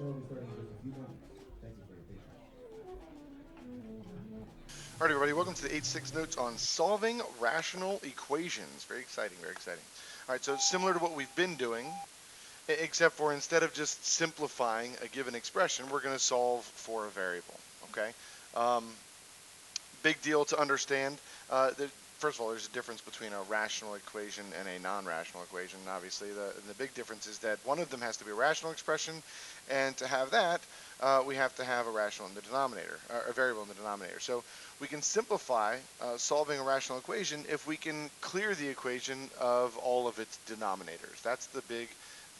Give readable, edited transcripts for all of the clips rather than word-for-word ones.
All right, everybody, welcome to the 8-6 notes on solving rational equations. Very exciting, very exciting. All right, so it's similar to what we've been doing, except for instead of just simplifying a given expression, we're going to solve for a variable, okay? Um, Big deal to understand. First of all, there's a difference between a rational equation and a non-rational equation. Obviously, the big difference is that one of them has to be a rational expression, and to have that, we have to have a rational in the denominator, or a variable in the denominator. So we can simplify solving a rational equation if we can clear the equation of all of its denominators. That's the big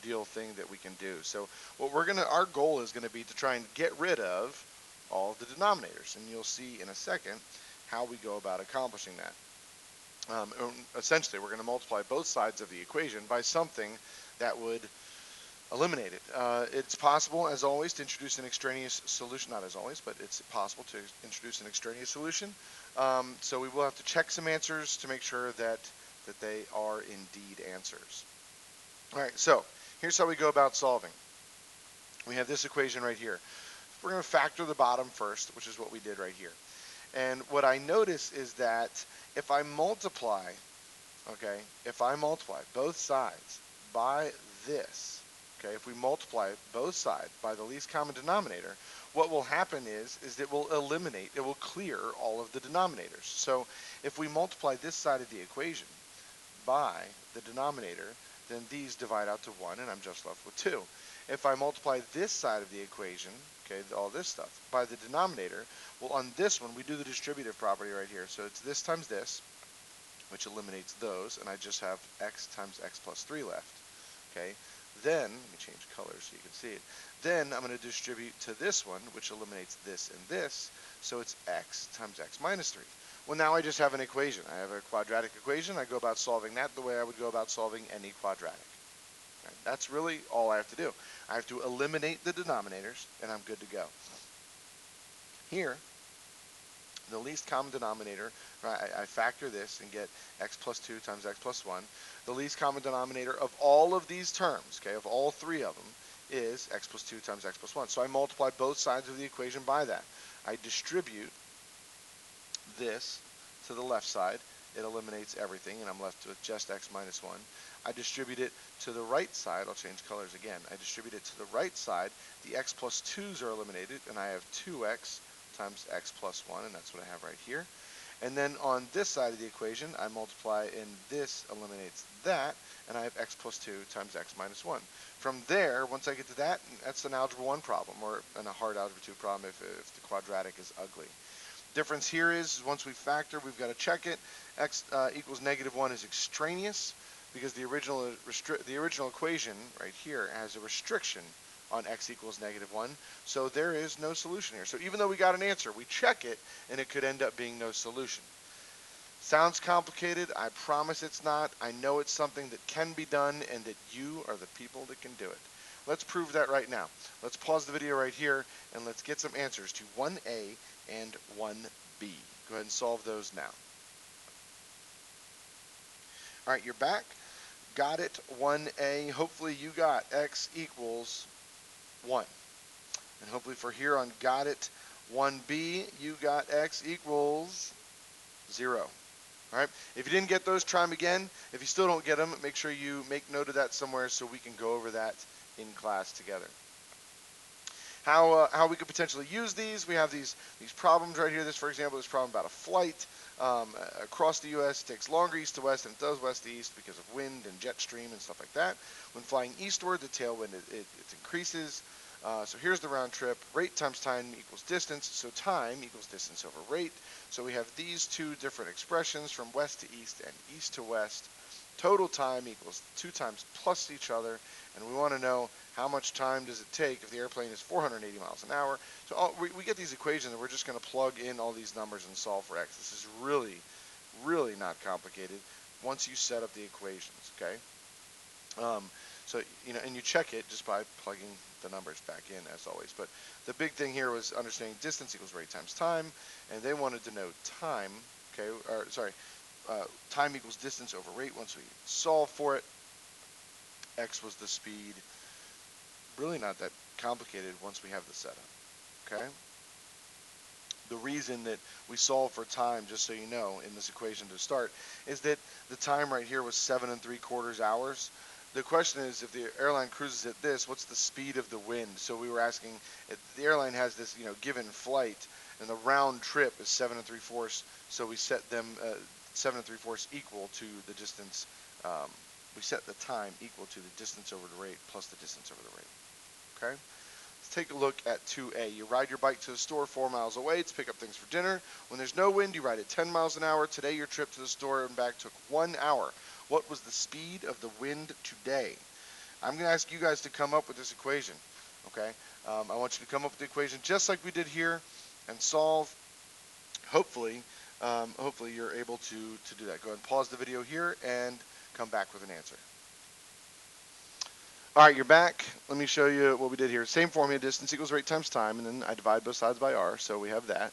deal thing that we can do. So our goal is gonna be to try and get rid of all of the denominators, and you'll see in a second how we go about accomplishing that. Essentially, we're going to multiply both sides of the equation by something that would eliminate it. It's possible, as always, to introduce an extraneous solution. Not as always, but it's possible to introduce an extraneous solution. So we will have to check some answers to make sure that they are indeed answers. All right, so here's how we go about solving. We have this equation right here. We're going to factor the bottom first, which is what we did right here. And what I notice is that if I multiply, okay, if I multiply both sides by this, okay, if we multiply both sides by the least common denominator, what will happen is it will eliminate, it will clear all of the denominators. So if we multiply this side of the equation by the denominator, then these divide out to 1, and I'm just left with 2. If I multiply this side of the equation, okay, all this stuff, by the denominator, well, on this one, we do the distributive property right here. So it's this times this, which eliminates those, and I just have x times x plus 3 left. Okay, then, let me change colors so you can see it. Then I'm going to distribute to this one, which eliminates this and this, so it's x times x minus 3. Well, now I just have an equation. I have a quadratic equation. I go about solving that the way I would go about solving any quadratic. Right? That's really all I have to do. I have to eliminate the denominators, and I'm good to go. Here, the least common denominator, right, I factor this and get x plus 2 times x plus 1. The least common denominator of all of these terms, okay, of all three of them, is x plus 2 times x plus 1. So I multiply both sides of the equation by that. I distribute this to the left side. It eliminates everything, and I'm left with just x minus 1. I distribute it to the right side. I'll change colors again. I distribute it to the right side. The x plus 2's are eliminated, and I have 2x times x plus 1, and that's what I have right here. And then on this side of the equation, I multiply, and this eliminates that, and I have x plus 2 times x minus 1. From there, once I get to that, that's an algebra 1 problem, or a hard algebra 2 problem if the quadratic is ugly. Difference here is once we factor, we've got to check it. X equals negative 1 is extraneous because the original equation right here has a restriction on x equals negative 1. So there is no solution here. So even though we got an answer, we check it, and it could end up being no solution. Sounds complicated. I promise it's not. I know it's something that can be done, and that you are the people that can do it. Let's prove that right now. Let's pause the video right here, and let's get some answers to 1A and 1B. Go ahead and solve those now. All right, you're back. Got it, 1A. Hopefully you got x equals 1. And hopefully for here on got it, 1B, you got x equals 0. All right. If you didn't get those, try them again. If you still don't get them, make sure you make note of that somewhere so we can go over that in class together. How we could potentially use these. We have these problems right here. This, for example, is a problem about a flight across the U.S. It takes longer east to west than it does west to east because of wind and jet stream and stuff like that. When flying eastward, the tailwind it increases. So here's the round trip. Rate times time equals distance. So time equals distance over rate. So we have these two different expressions from west to east and east to west. Total time equals 2 times plus each other. And we want to know how much time does it take if the airplane is 480 miles an hour. So we get these equations, and we're just going to plug in all these numbers and solve for x. This is really, really not complicated once you set up the equations, okay? So, and you check it just by plugging the numbers back in, as always. But the big thing here was understanding distance equals rate times time, and they wanted to know time, okay, or sorry, time equals distance over rate once we solve for it. X was the speed. Really not that complicated once we have the setup. Okay? The reason that we solve for time, just so you know, in this equation to start, is that the time right here was 7 3/4 hours. The question is, if the airline cruises at this, what's the speed of the wind? So we were asking, if the airline has this, given flight, and the round trip is 7 3/4. So we set them 7 3/4 equal to the distance. Um, we set the time equal to the distance over the rate plus the distance over the rate. Okay. Let's take a look at 2A. You ride your bike to the store 4 miles away to pick up things for dinner. When there's no wind, you ride at 10 miles an hour. Today, your trip to the store and back took 1 hour. What was the speed of the wind today? I'm going to ask you guys to come up with this equation. Okay? I want you to come up with the equation just like we did here and solve. Hopefully, hopefully you're able to do that. Go ahead and pause the video here and come back with an answer. All right, you're back. Let me show you what we did here. Same formula, distance equals rate times time, and then I divide both sides by r, so we have that.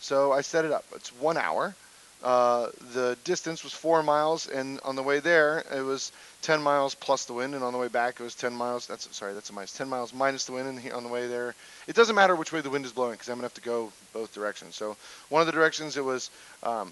So I set it up. It's 1 hour. The distance was 4 miles, and on the way there, it was 10 miles plus the wind, and on the way back, it was 10 miles. That's a minus 10 miles minus the wind, and here on the way there, it doesn't matter which way the wind is blowing because I'm going to have to go both directions. So one of the directions it was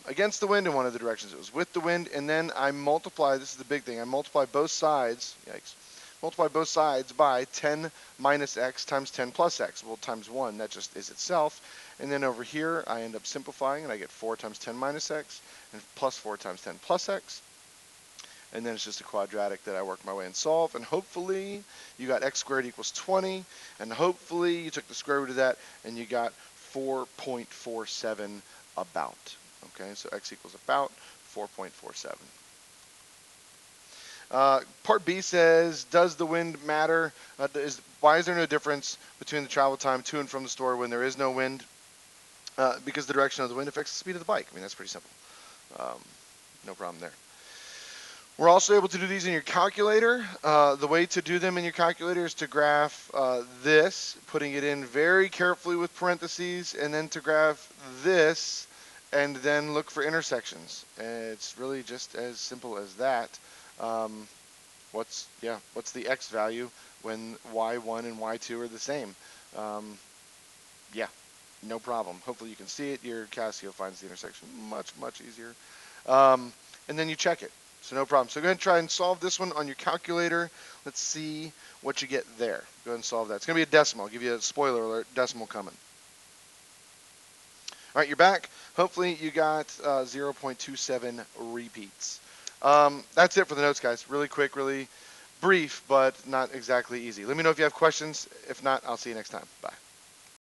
against the wind, and one of the directions it was with the wind, and then I multiply, this is the big thing, I multiply both sides, yikes, multiply both sides by 10 minus x times 10 plus x. Well, times 1, that just is itself. And then over here, I end up simplifying, and I get 4 times 10 minus x, and plus 4 times 10 plus x. And then it's just a quadratic that I work my way and solve. And hopefully, you got x squared equals 20. And hopefully, you took the square root of that, and you got 4.47 about. Okay, so x equals about 4.47. Part B says, does the wind matter? Why is there no difference between the travel time to and from the store when there is no wind? Because the direction of the wind affects the speed of the bike. I mean, that's pretty simple. No problem there. We're also able to do these in your calculator. The way to do them in your calculator is to graph this, putting it in very carefully with parentheses, and then to graph this, and then look for intersections. And it's really just as simple as that. What's the x value when y1 and y2 are the same? Yeah, no problem. Hopefully you can see it. Your Casio finds the intersection much, much easier. And then you check it. So no problem. So go ahead and try and solve this one on your calculator. Let's see what you get there. Go ahead and solve that. It's going to be a decimal. I'll give you a spoiler alert, decimal coming. All right, you're back. Hopefully you got 0.27 repeats. That's it for the notes, guys. Really quick, really brief, but not exactly easy. Let me know if you have questions. If not, I'll see you next time. Bye.